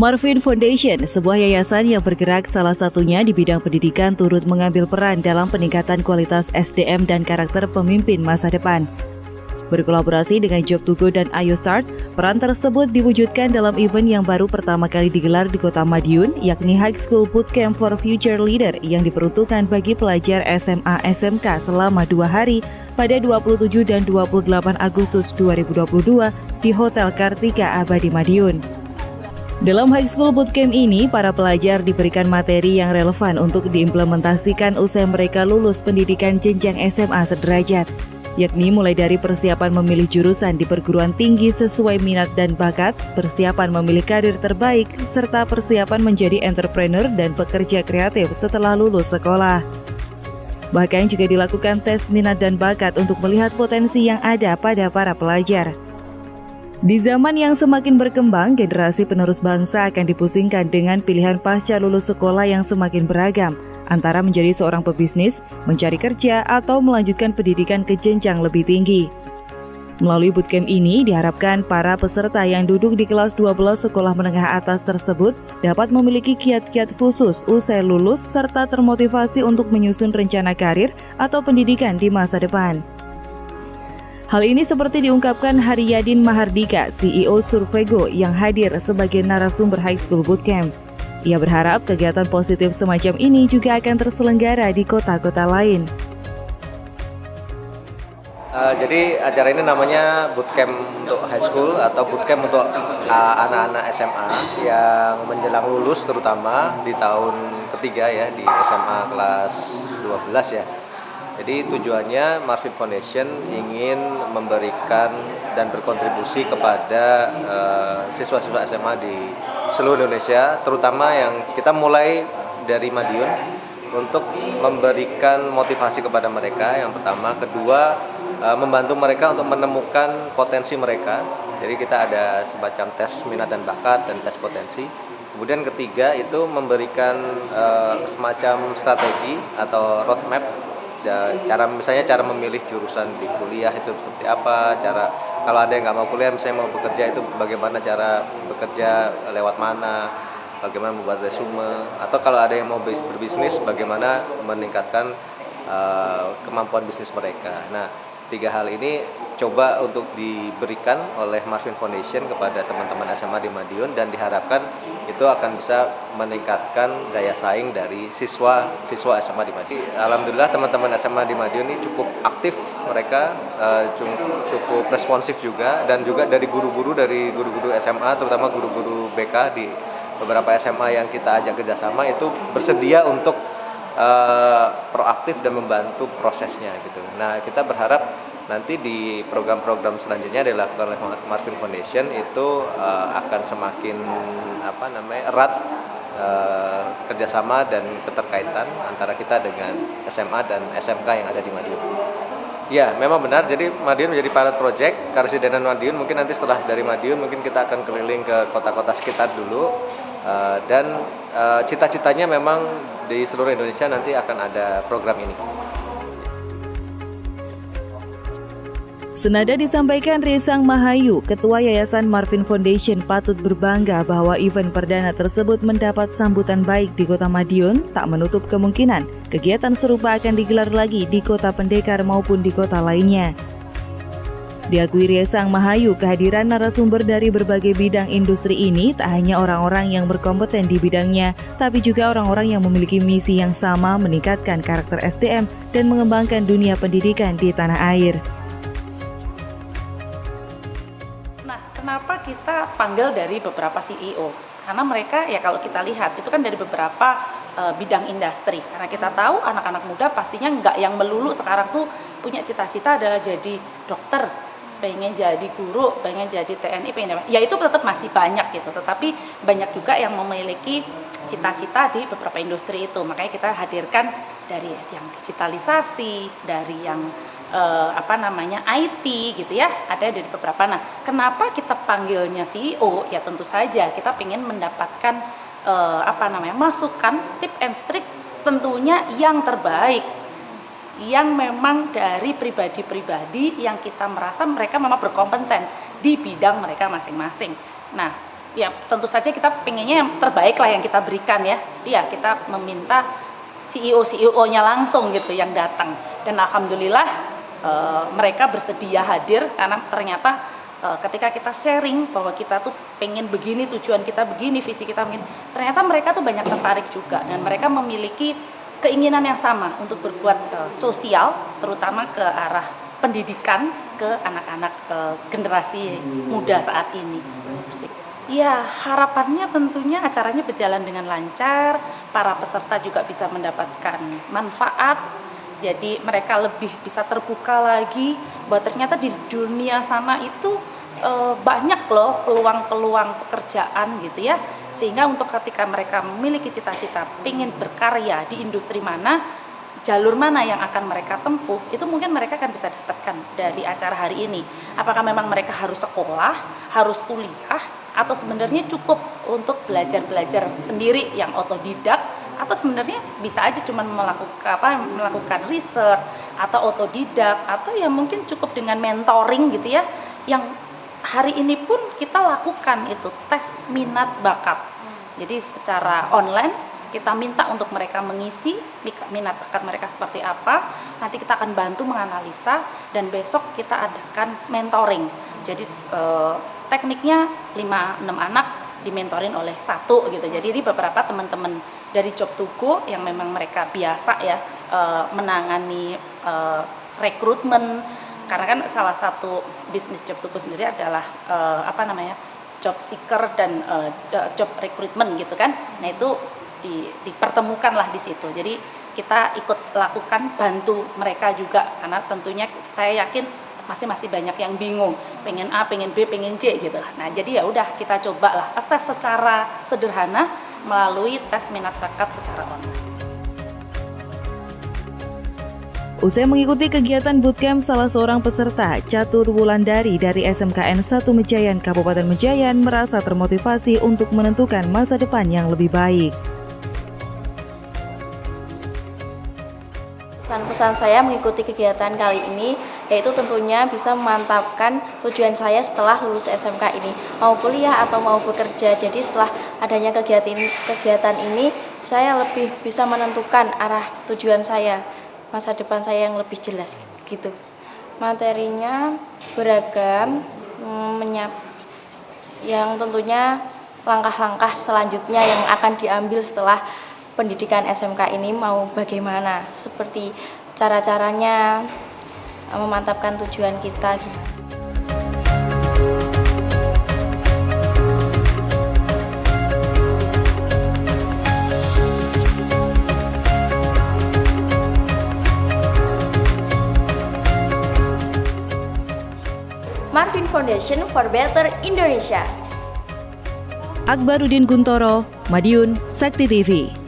Marvin Foundation, sebuah yayasan yang bergerak salah satunya di bidang pendidikan, turut mengambil peran dalam peningkatan kualitas SDM dan karakter pemimpin masa depan. Berkolaborasi dengan Job to Go dan Ayo Start, peran tersebut diwujudkan dalam event yang baru pertama kali digelar di Kota Madiun, yakni High School Bootcamp for Future Leader yang diperuntukkan bagi pelajar SMA SMK selama 2 hari pada 27 dan 28 Agustus 2022 di Hotel Kartika Abadi Madiun. Dalam High School Bootcamp ini, para pelajar diberikan materi yang relevan untuk diimplementasikan usai mereka lulus pendidikan jenjang SMA sederajat, yakni mulai dari persiapan memilih jurusan di perguruan tinggi sesuai minat dan bakat, persiapan memilih karir terbaik, serta persiapan menjadi entrepreneur dan pekerja kreatif setelah lulus sekolah. Bahkan juga dilakukan tes minat dan bakat untuk melihat potensi yang ada pada para pelajar. Di zaman yang semakin berkembang, generasi penerus bangsa akan dipusingkan dengan pilihan pasca lulus sekolah yang semakin beragam, antara menjadi seorang pebisnis, mencari kerja, atau melanjutkan pendidikan ke jenjang lebih tinggi. Melalui bootcamp ini, diharapkan para peserta yang duduk di kelas 12 sekolah menengah atas tersebut dapat memiliki kiat-kiat khusus usai lulus serta termotivasi untuk menyusun rencana karir atau pendidikan di masa depan. Hal ini seperti diungkapkan Haryadin Mahardika, CEO Survego yang hadir sebagai narasumber High School Bootcamp. Ia berharap kegiatan positif semacam ini juga akan terselenggara di kota-kota lain. Jadi acara ini namanya Bootcamp untuk High School atau Bootcamp untuk anak-anak SMA yang menjelang lulus, terutama di tahun ketiga ya, di SMA kelas 12 ya. Jadi tujuannya Marvin Foundation ingin memberikan dan berkontribusi kepada siswa-siswa SMA di seluruh Indonesia, terutama yang kita mulai dari Madiun untuk memberikan motivasi kepada mereka yang pertama, kedua membantu mereka untuk menemukan potensi mereka. Jadi kita ada semacam tes minat dan bakat dan tes potensi. Kemudian ketiga itu memberikan semacam strategi atau roadmap. Misalnya cara memilih jurusan di kuliah itu seperti apa, cara kalau ada yang nggak mau kuliah misalnya mau bekerja itu bagaimana cara bekerja, lewat mana, bagaimana membuat resume, atau kalau ada yang mau berbisnis bagaimana meningkatkan kemampuan bisnis mereka. Nah, 3 hal ini coba untuk diberikan oleh Marvin Foundation kepada teman-teman SMA di Madiun dan diharapkan itu akan bisa meningkatkan daya saing dari siswa SMA di Madiun. Alhamdulillah teman-teman SMA di Madiun ini cukup aktif, mereka cukup responsif juga, dan juga dari guru-guru SMA, terutama guru-guru BK di beberapa SMA yang kita ajak kerjasama itu bersedia untuk proaktif dan membantu prosesnya gitu. Nah, kita berharap nanti di program-program selanjutnya dilakukan oleh Marvin Foundation itu akan semakin erat kerjasama dan keterkaitan antara kita dengan SMA dan SMK yang ada di Madiun. Ya, memang benar. Jadi Madiun menjadi pilot project Karesidenan Madiun. Mungkin nanti setelah dari Madiun mungkin kita akan keliling ke kota-kota sekitar dulu. Dan cita-citanya memang di seluruh Indonesia nanti akan ada program ini. Senada disampaikan Resang Mahayu, Ketua Yayasan Marvin Foundation patut berbangga bahwa event perdana tersebut mendapat sambutan baik di Kota Madiun, tak menutup kemungkinan kegiatan serupa akan digelar lagi di Kota Pendekar maupun di kota lainnya. Diakui Resang Mahayu, kehadiran narasumber dari berbagai bidang industri ini tak hanya orang-orang yang berkompeten di bidangnya, tapi juga orang-orang yang memiliki misi yang sama meningkatkan karakter SDM dan mengembangkan dunia pendidikan di tanah air. Nah, kenapa kita panggil dari beberapa CEO? Karena mereka ya kalau kita lihat itu kan dari beberapa bidang industri. Karena kita tahu anak-anak muda pastinya nggak yang melulu sekarang tuh punya cita-cita adalah jadi dokter, pengen jadi guru, pengen jadi TNI, ya itu tetap masih banyak gitu. Tetapi banyak juga yang memiliki cita-cita di beberapa industri itu. Makanya kita hadirkan dari yang digitalisasi, dari yang IT gitu ya, ada dari beberapa. Nah, kenapa kita panggilnya CEO? Ya tentu saja kita ingin mendapatkan masukan, tip and trik tentunya yang terbaik, yang memang dari pribadi-pribadi yang kita merasa mereka memang berkompeten di bidang mereka masing-masing. Nah, ya tentu saja kita pengennya yang terbaik lah yang kita berikan ya. Jadi ya kita meminta CEO-nya langsung gitu yang datang, dan alhamdulillah mereka bersedia hadir karena ternyata ketika kita sharing bahwa kita tuh pengen begini, tujuan kita begini, visi kita begini, ternyata mereka tuh banyak tertarik juga, dan mereka memiliki keinginan yang sama untuk berbuat sosial, terutama ke arah pendidikan ke anak-anak generasi muda saat ini. Ya, harapannya tentunya acaranya berjalan dengan lancar, para peserta juga bisa mendapatkan manfaat, jadi mereka lebih bisa terbuka lagi bahwa ternyata di dunia sana itu banyak loh peluang-peluang pekerjaan gitu ya, sehingga untuk ketika mereka memiliki cita-cita pengen berkarya di industri mana, jalur mana yang akan mereka tempuh, itu mungkin mereka akan bisa dapatkan dari acara hari ini. Apakah memang mereka harus sekolah, harus kuliah, atau sebenarnya cukup untuk belajar sendiri yang otodidak, atau sebenarnya bisa aja cuma melakukan research atau otodidak, atau ya mungkin cukup dengan mentoring gitu ya, yang hari ini pun kita lakukan itu tes minat bakat. Jadi secara online kita minta untuk mereka mengisi minat bakat mereka seperti apa, nanti kita akan bantu menganalisa, dan besok kita adakan mentoring. Jadi tekniknya 5-6 anak dimentorin oleh satu gitu. Jadi ini beberapa teman-teman dari Job to Go yang memang mereka biasa ya menangani rekrutmen, karena kan salah satu bisnis Job to Go sendiri adalah job seeker dan job recruitment gitu kan. Nah itu dipertemukanlah di situ. Jadi kita ikut lakukan, bantu mereka juga, karena tentunya saya yakin masih banyak yang bingung, pengen A, pengen B, pengen C gitu. Nah jadi ya udah kita cobalah assess secara sederhana melalui tes minat bakat secara online. Usai mengikuti kegiatan bootcamp, salah seorang peserta, Catur Wulandari dari SMKN 1 Mejayan, Kabupaten Mejayan, merasa termotivasi untuk menentukan masa depan yang lebih baik. Pesan-pesan saya mengikuti kegiatan kali ini yaitu tentunya bisa memantapkan tujuan saya setelah lulus SMK ini, mau kuliah atau mau bekerja. Jadi setelah adanya kegiatan ini saya lebih bisa menentukan arah tujuan saya, masa depan saya yang lebih jelas gitu. Materinya beragam, yang tentunya langkah-langkah selanjutnya yang akan diambil setelah pendidikan SMK ini mau bagaimana, seperti cara-caranya memantapkan tujuan kita. Marvin Foundation for Better Indonesia. Akbarudin Guntoro, Madiun, Sakti TV.